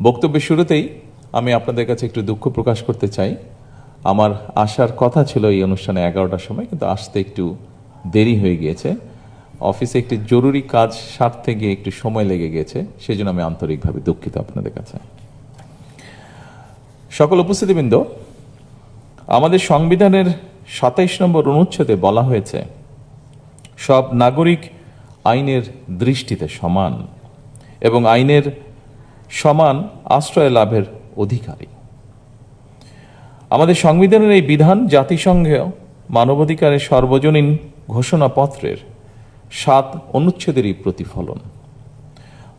বক্তব্যের শুরুতেই আমি আপনাদের কাছে একটু দুঃখ প্রকাশ করতে চাই। আমার আসার কথা ছিল এই অনুষ্ঠানে 11টার সময়, কিন্তু আসতে একটু দেরি হয়ে গিয়েছে। অফিসে একটি জরুরি কাজ সারতে গিয়ে একটু সময় লেগে গেছে, সেজন্য আমি আন্তরিকভাবে দুঃখিত আপনাদের কাছে। সকল উপস্থিতিবৃন্দ, আমাদের সংবিধানের 27 নম্বর অনুচ্ছেদে বলা হয়েছে সব নাগরিক আইনের দৃষ্টিতে সমান এবং আইনের সমান আশ্রয় লাভের অধিকারী। আমাদের সংবিধানের এই বিধান জাতিসংঘের মানবাধিকারের সর্বজনীন ঘোষণাপত্রের 7 অনুচ্ছেদেরই প্রতিফলন।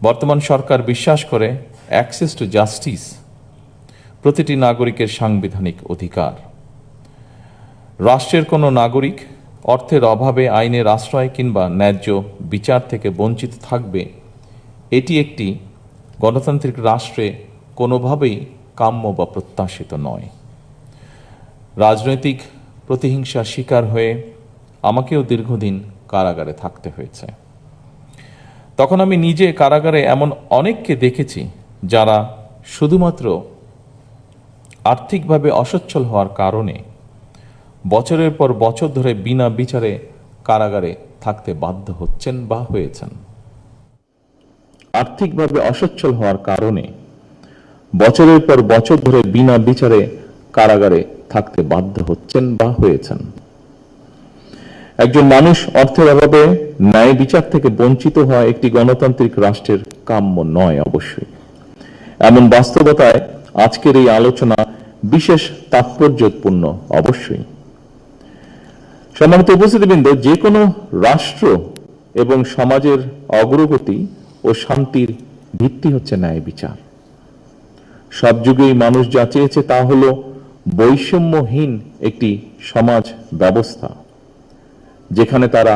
বর্তমান সরকার বিশ্বাস করে অ্যাক্সেস টু জাস্টিস প্রতিটি নাগরিকের সাংবিধানিক অধিকার। রাষ্ট্রের কোনো নাগরিক অর্থের অভাবে আইনের আশ্রয় কিংবা ন্যায্য বিচার থেকে বঞ্চিত থাকবে, এটি একটি গণতান্ত্রিক রাষ্ট্রে কোনোভাবেই কাম্য বা প্রত্যাশিত নয়। রাজনৈতিক প্রতিহিংসার শিকার হয়ে আমাকেও দীর্ঘদিন কারাগারে থাকতে হয়েছে। তখন আমি নিজে কারাগারে এমন অনেককে দেখেছি যারা শুধুমাত্র আর্থিকভাবে অসচ্ছল হওয়ার কারণে বছরের পর বছর ধরে বিনা বিচারে কারাগারে থাকতে বাধ্য হচ্ছেন বা হয়েছেন। আর্থিকভাবে অসচ্ছল হওয়ার কারণে বছরের পর বছর ধরে বিনা বিচারে কারাগারে থাকতে বাধ্য হচ্ছেন বা হয়েছেন। একজন মানুষ অর্থের অভাবে ন্যায় বিচার থেকে বঞ্চিত হওয়া একটি গণতান্ত্রিক রাষ্ট্রের কাম্য নয়। অবশ্যই এমন বাস্তবতায় আজকের এই আলোচনা বিশেষ তাৎপর্যপূর্ণ। অবশ্যই সম্মানিত উপস্থিতিবৃন্দ, যে কোনো রাষ্ট্র এবং সমাজের অগ্রগতি ও শান্তির ভিত্তি হচ্ছে ন্যায় বিচার। সব যুগেই মানুষ যা চেয়েছে তা হলো বৈষম্যহীন একটি সমাজ ব্যবস্থা, যেখানে তারা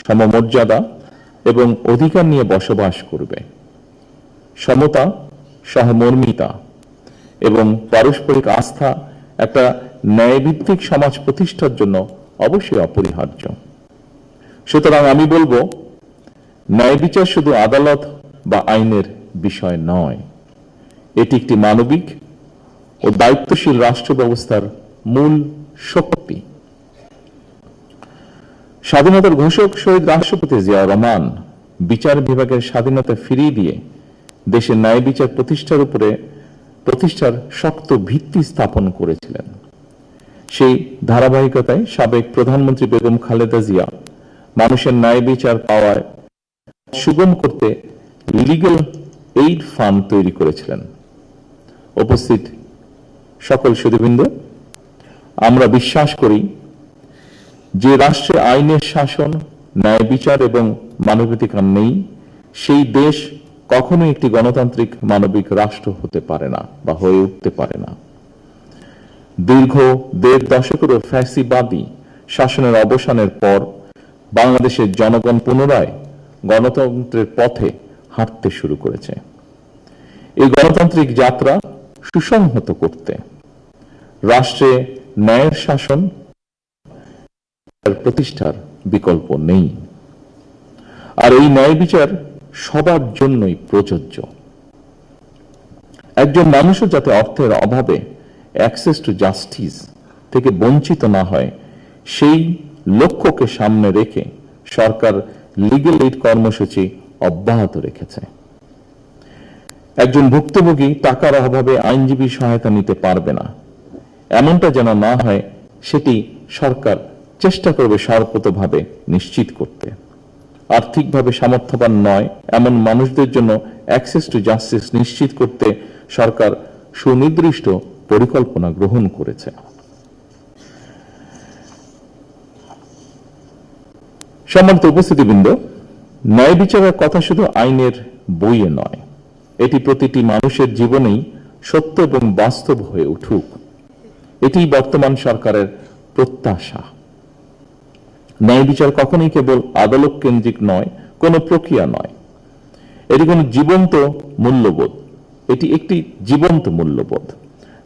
সমমর্যাদা এবং অধিকার নিয়ে বসবাস করবে। সমতা, সহমর্মিতা এবং পারস্পরিক আস্থা একটা ন্যায়ভিত্তিক সমাজ প্রতিষ্ঠার জন্য অবশ্যই অপরিহার্য। সুতরাং আমি বলবো, ন্যায় বিচার শুধু আদালত বা আইনের বিষয় নয়, এটি একটি মানবিক ও দায়িত্বশীল রাষ্ট্র ব্যবস্থার মূল শক্তি। স্বাধীনতার ঘোষক শহীদ রাষ্ট্রপতি জিয়াউর রহমান বিচার বিভাগের স্বাধীনতা ফিরিয়ে দিয়ে দেশের ন্যায় বিচার প্রতিষ্ঠার শক্ত ভিত্তি স্থাপন করেছিলেন। সেই ধারাবাহিকতায় সাবেক প্রধানমন্ত্রী বেগম খালেদা জিয়া মানুষের ন্যায় বিচার পাওয়ায় সুগম করতে লিগ্যাল এইড ফান্ড তৈরি করেছিলেন। উপস্থিত সকল সুধীবৃন্দ, আমরা বিশ্বাস করি যে রাষ্ট্রে আইনের শাসন, ন্যায় বিচার এবং মানবাধিকার নেই, সেই দেশ কখনোই একটি গণতান্ত্রিক মানবিক রাষ্ট্র হতে পারে না বা হয়ে উঠতে পারে না। দীর্ঘ 1.5 দশকেরও ফ্যাসিবাদী শাসনের অবসানের পর বাংলাদেশের জনগণ পুনরায় গণতন্ত্রের পথে হাঁটতে শুরু করেছে। এই গণতান্ত্রিক যাত্রা সুসংহত করতে রাষ্ট্রে ন্যায়ের শাসন প্রতিষ্ঠার বিকল্প নেই, আর এই ন্যায় বিচার সবার জন্যই প্রযোজ্য। একজন মানুষও যাতে অর্থের অভাবে অ্যাক্সেস টু জাস্টিস থেকে বঞ্চিত না হয়, সেই লক্ষ্যকে সামনে রেখে সরকার লিগ্যাল এইড কর্মসূচি অব্যাহত রেখেছে। একজন ভুক্তভোগী টাকার অভাবে আইনজীবী সহায়তা নিতে পারবে না, এমনটা যেন না হয়, সেটি সরকার চেষ্টা করবে সর্বতোভাবে নিশ্চিত করতে। আর্থিকভাবে সামর্থ্যবান নয় এমন মানুষদের জন্য অ্যাক্সেস টু জাস্টিস নিশ্চিত করতে সরকার সুনির্দিষ্ট পরিকল্পনা গ্রহণ করেছে। সম্মানিত উপস্থিতিবৃন্দ, ন্যায় বিচারের কথা শুধু আইনের বইয়ে নয়, এটি প্রতিটি মানুষের জীবনেই সত্য এবং বাস্তব হয়ে উঠুক, এটি বর্তমান সরকারের প্রত্যাশা। ন্যায় বিচার কখনোই কেবল আদালত কেন্দ্রিক নয়, কোনো প্রক্রিয়া নয়, এটি কোনো জীবন্ত মূল্যবোধ। এটি একটি জীবন্ত মূল্যবোধ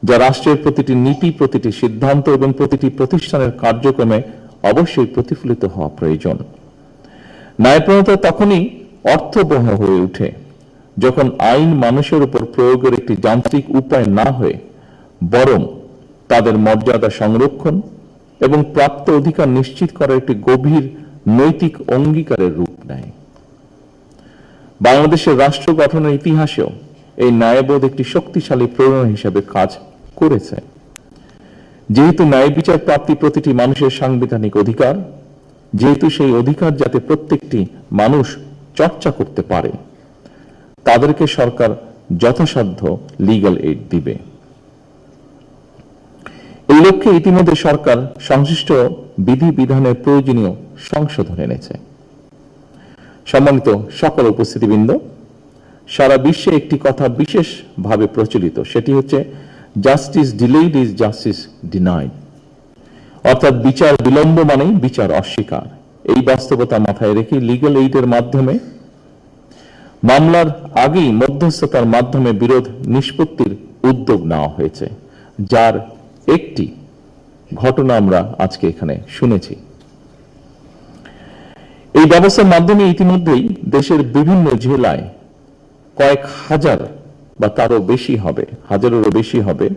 যা রাষ্ট্রের প্রতিটি নীতি, প্রতিটি সিদ্ধান্ত এবং প্রতিটি প্রতিষ্ঠানের কার্যক্রমে অবশ্যই প্রতিফলিত হওয়া প্রয়োজন। ন্যায়প্রণতা তখনই অর্থবহ হয়ে ওঠে যখন আইন মানুষের উপর প্রয়োগের একটি যান্ত্রিক উপায় না হয়ে বরং তাদের মর্যাদা সংরক্ষণ এবং প্রাপ্ত অধিকার নিশ্চিত করার একটি গভীর নৈতিক অঙ্গীকারের রূপ নেয়। বাংলাদেশের রাষ্ট্র গঠনের ইতিহাসেও এই ন্যায়বোধ একটি শক্তিশালী প্রেরণা হিসেবে কাজ করেছে। যেহেতু ন্যায় বিচার প্রাপ্তি প্রতিটি মানুষের সাংবিধানিক অধিকার, যেহেতু সেই অধিকার যাতে প্রত্যেকটি মানুষ চর্চা করতে পারে, তাদেরকে সরকার যথাসাধ্য লিগ্যাল এইড দিবে। এই লক্ষ্যে ইতিমধ্যে সরকার সংশ্লিষ্ট বিধিবিধানের প্রয়োজনীয় সংশোধন এনেছে। সম্মানিত সকল উপস্থিতিবৃন্দ, সারা বিশ্বে একটি কথা বিশেষভাবে প্রচলিত, সেটি হচ্ছে justice delayed is justice denied, অর্থাৎ বিচার বিলম্ব মানেই বিচার অস্বীকার। এই বাস্তবতা মাথায় রেখে লিগ্যাল এইডের মাধ্যমে মামলার আগেই মধ্যস্থতার মাধ্যমে বিরোধ নিষ্পত্তির উদ্যোগ নেওয়া হয়েছে, যার একটি ঘটনা আমরা আজকে এখানে শুনেছি। এই ব্যবস্থার মাধ্যমে ইতিমধ্যেই দেশের বিভিন্ন জেলায় কয়েক হাজার বা তারও বেশি হবে, হাজারেরও বেশি হবে,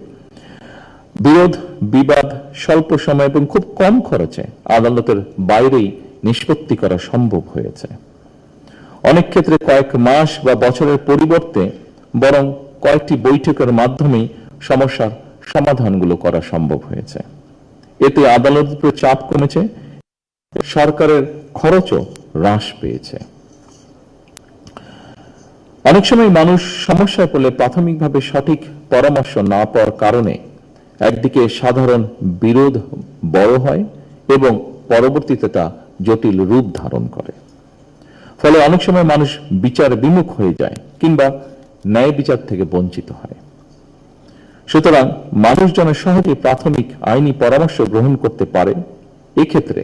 বিরোধ বিবাদ স্বল্প সময় এবং খুব কম খরচে আদালতের বাইরেই নিষ্পত্তি করা সম্ভব হয়েছে। অনেক ক্ষেত্রে কয়েক মাস বা বছরের পরিবর্তে বরং কয়েকটি বৈঠকের মাধ্যমেই সমস্যার সমাধানগুলো করা সম্ভব হয়েছে। এতে আদালতের উপর চাপ কমেছে, সরকারের খরচও হ্রাস পেয়েছে। অনেক সময় মানুষ সমস্যায় পড়লে প্রাথমিকভাবে সঠিক পরামর্শ না পাওয়ার কারণে একদিকে সাধারণ বিরোধ বড় হয় এবং পরবর্তীতে তা জটিল রূপ ধারণ করে। ফলে অনেক সময় মানুষ বিচার বিমুখ হয়ে যায় কিংবা ন্যায় বিচার থেকে বঞ্চিত হয়। সুতরাং মানুষ যেন সহজে প্রাথমিক আইনি পরামর্শ গ্রহণ করতে পারে, এক্ষেত্রে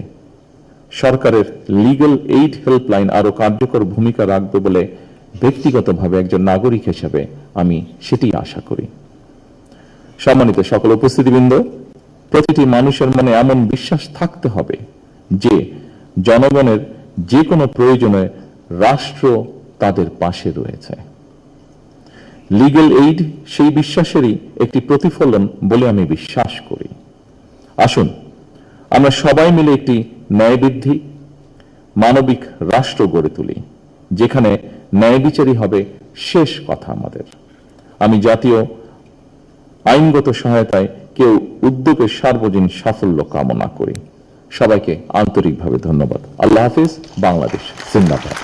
সরকারের লিগ্যাল এইড হেল্পলাইন আরো কার্যকর ভূমিকা রাখবে বলে ব্যক্তিগতভাবে একজন নাগরিক হিসেবে আমি সেটি আশা করি। সম্মানিত সকল উপস্থিতিবৃন্দ, প্রতিটি মানুষের মনে এমন বিশ্বাস থাকতে হবে যে জনগণের যে কোনো প্রয়োজনে রাষ্ট্র তাদের পাশে রয়েছে। লিগ্যাল এইড সেই বিশ্বাসেরই একটি প্রতিফলন বলে আমি বিশ্বাস করি। আসুন আমরা সবাই মিলে একটি ন্যায়বৃদ্ধি মানবিক রাষ্ট্র গড়ে তুলি, যেখানে ন্যায় বিচারই হবে শেষ কথা আমাদের। আমি জাতীয় আইনগত সহায়তায় কেউ উদ্যোগের সার্বজনীন সাফল্য কামনা করি। সবাইকে আন্তরিকভাবে ধন্যবাদ। আল্লাহ হাফিজ। বাংলাদেশ জিন্দাবাদ।